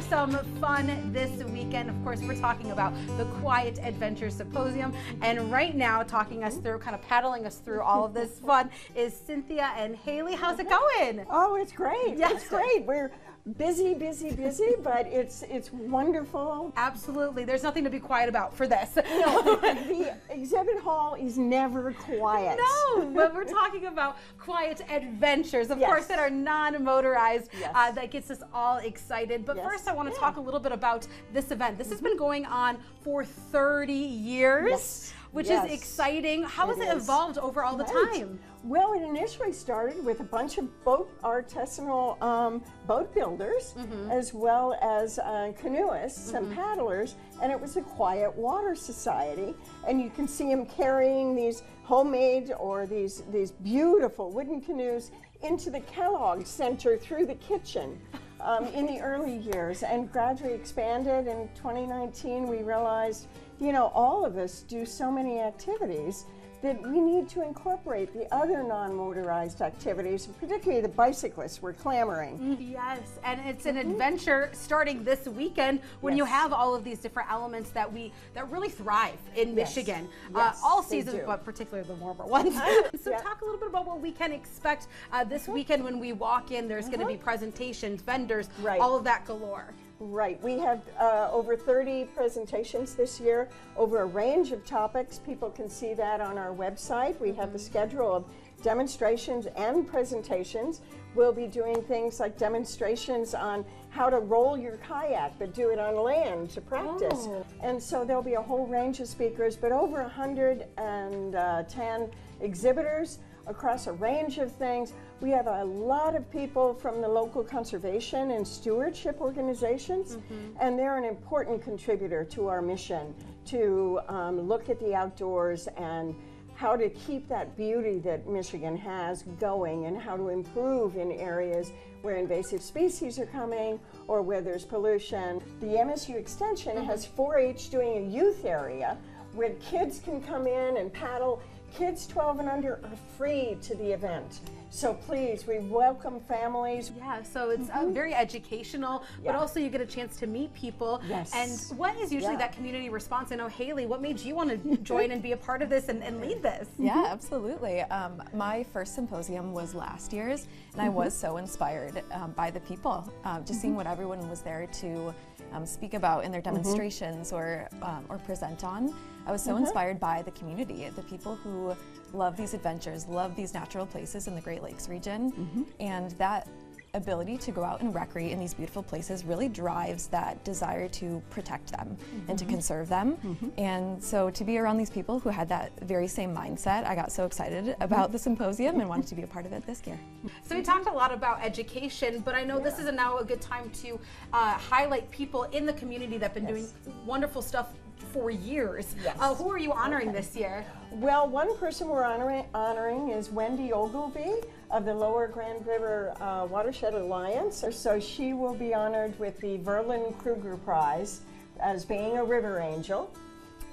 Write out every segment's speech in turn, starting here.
some fun this weekend. Of course, we're talking about the Quiet Adventures Symposium, and right now talking us through, kind of paddling us through all of this fun is Cynthia and Haley. How's it going? Oh, it's great. Yes. It's great. We're busy, but it's wonderful. Absolutely. There's nothing to be quiet about for this. No, the exhibit hall is never quiet. No, but we're talking about Quiet Adventures, of Yes. course, that are non-motorized. Yes. That gets us all excited. But Yes. first, I want to talk a little bit about this event. This has been going on for 30 years. Yes. Which Yes. is exciting. How has it is. evolved over all the Right. time? Well, it initially started with a bunch of artisanal boat builders, as well as canoeists and paddlers, and it was a quiet water society. And you can see them carrying these homemade or these beautiful wooden canoes into the Kellogg Center through the kitchen. In the early years, and gradually expanded. In 2019, we realized, you know, all of us do so many activities that we need to incorporate the other non-motorized activities, particularly the bicyclists were clamoring. Yes, and it's an adventure starting this weekend when you Yes. have all of these different elements that really thrive in Yes. Michigan. Yes, all they seasons, do. but particularly the warmer ones. So Yeah. talk a little bit about what we can expect this weekend when we walk in. There's going to be presentations, vendors, Right. all of that galore. Right, we have over 30 presentations this year over a range of topics. People can see that on our website. We have the schedule of demonstrations and presentations. We'll be doing things like demonstrations on how to roll your kayak, but do it on land to practice. Oh. And so there'll be a whole range of speakers, but over 110 exhibitors across a range of things. We have a lot of people from the local conservation and stewardship organizations, and they're an important contributor to our mission to look at the outdoors and how to keep that beauty that Michigan has going, and how to improve in areas where invasive species are coming or where there's pollution. The MSU Extension has 4-H doing a youth area where kids can come in and paddle. Kids 12 and under are free to the event. So please, we welcome families. Yeah, so it's very educational, but Yeah. also you get a chance to meet people. Yes. And what is usually Yeah. that community response? I know, Haley, what made you want to join and be a part of this and lead this? Yeah, absolutely. My first symposium was last year's, and I was so inspired by the people, just seeing what everyone was there to speak about in their demonstrations or present on. I was so inspired by the community, the people who love these adventures, love these natural places in the Great Lakes region, and that ability to go out and recreate in these beautiful places really drives that desire to protect them and to conserve them. And so to be around these people who had that very same mindset, I got so excited about the symposium and wanted to be a part of it this year. So we talked a lot about education, but I know this is now a good time to highlight people in the community that have been doing wonderful stuff for years. Yes. Who are you honoring this year? Well, one person we're honoring is Wendy Ogilvie of the Lower Grand River Watershed Alliance. So she will be honored with the Verlin Kruger Prize as being a river angel.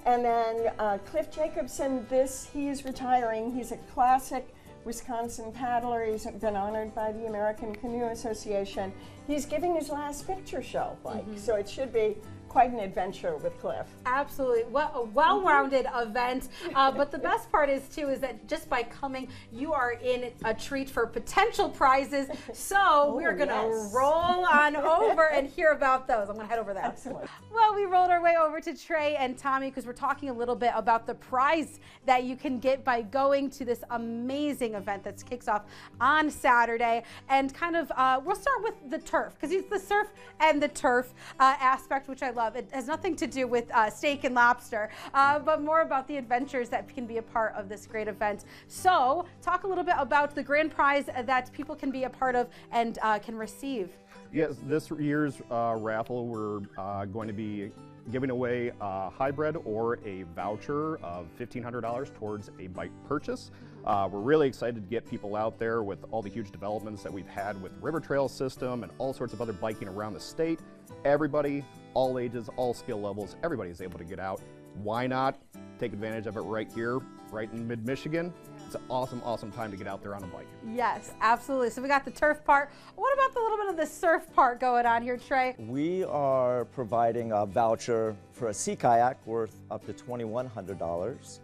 And then Cliff Jacobson, he is retiring. He's a classic Wisconsin paddler. He's been honored by the American Canoe Association. He's giving his last picture show, so it should be quite an adventure with Cliff. Absolutely, a well-rounded event. But the best part is that just by coming, you are in a treat for potential prizes. So we're gonna roll on over and hear about those. I'm gonna head over there. Excellent. Well, we rolled our way over to Trey and Tommy because we're talking a little bit about the prize that you can get by going to this amazing event that kicks off on Saturday. And kind of, we'll start with the turf, because it's the surf and the turf aspect, which I love. It has nothing to do with steak and lobster, but more about the adventures that can be a part of this great event. So talk a little bit about the grand prize that people can be a part of and can receive. Yes, this year's raffle, we're going to be giving away a hybrid or a voucher of $1,500 towards a bike purchase. We're really excited to get people out there with all the huge developments that we've had with the River Trail system and all sorts of other biking around the state. Everybody, all ages, all skill levels, everybody is able to get out. Why not take advantage of it right here, right in mid-Michigan? it's an awesome, awesome time to get out there on a bike. Yes, absolutely. So we got the turf part. What about the little bit of the surf part going on here, Trey? We are providing a voucher for a sea kayak worth up to $2,100.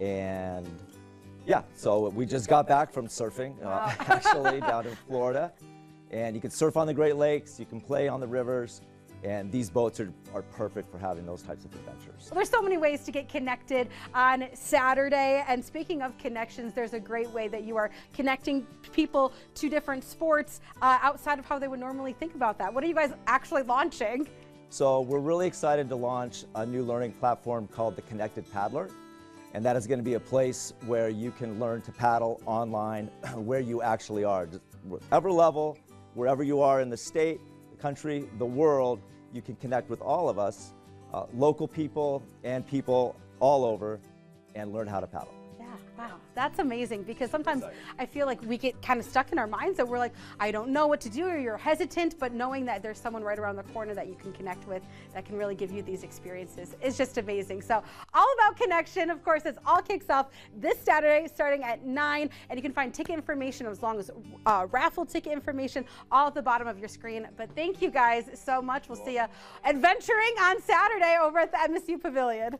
And yeah, so we just got back from surfing, actually down in Florida. And you can surf on the Great Lakes, you can play on the rivers, and these boats are perfect for having those types of adventures. Well, there's so many ways to get connected on Saturday. And speaking of connections, there's a great way that you are connecting people to different sports outside of how they would normally think about that. What are you guys actually launching? So we're really excited to launch a new learning platform called the Connected Paddler. And that is going to be a place where you can learn to paddle online where you actually are. Just whatever level, wherever you are in the state, the country, the world, you can connect with all of us, local people and people all over, and learn how to paddle. Yeah, wow, that's amazing, because sometimes I feel like we get kind of stuck in our minds that we're like, I don't know what to do, or you're hesitant, but knowing that there's someone right around the corner that you can connect with that can really give you these experiences is just amazing. So all about connection. Of course, this all kicks off this Saturday starting at 9, and you can find ticket information as long as raffle ticket information all at the bottom of your screen. But thank you guys so much. We'll see you adventuring on Saturday over at the MSU Pavilion.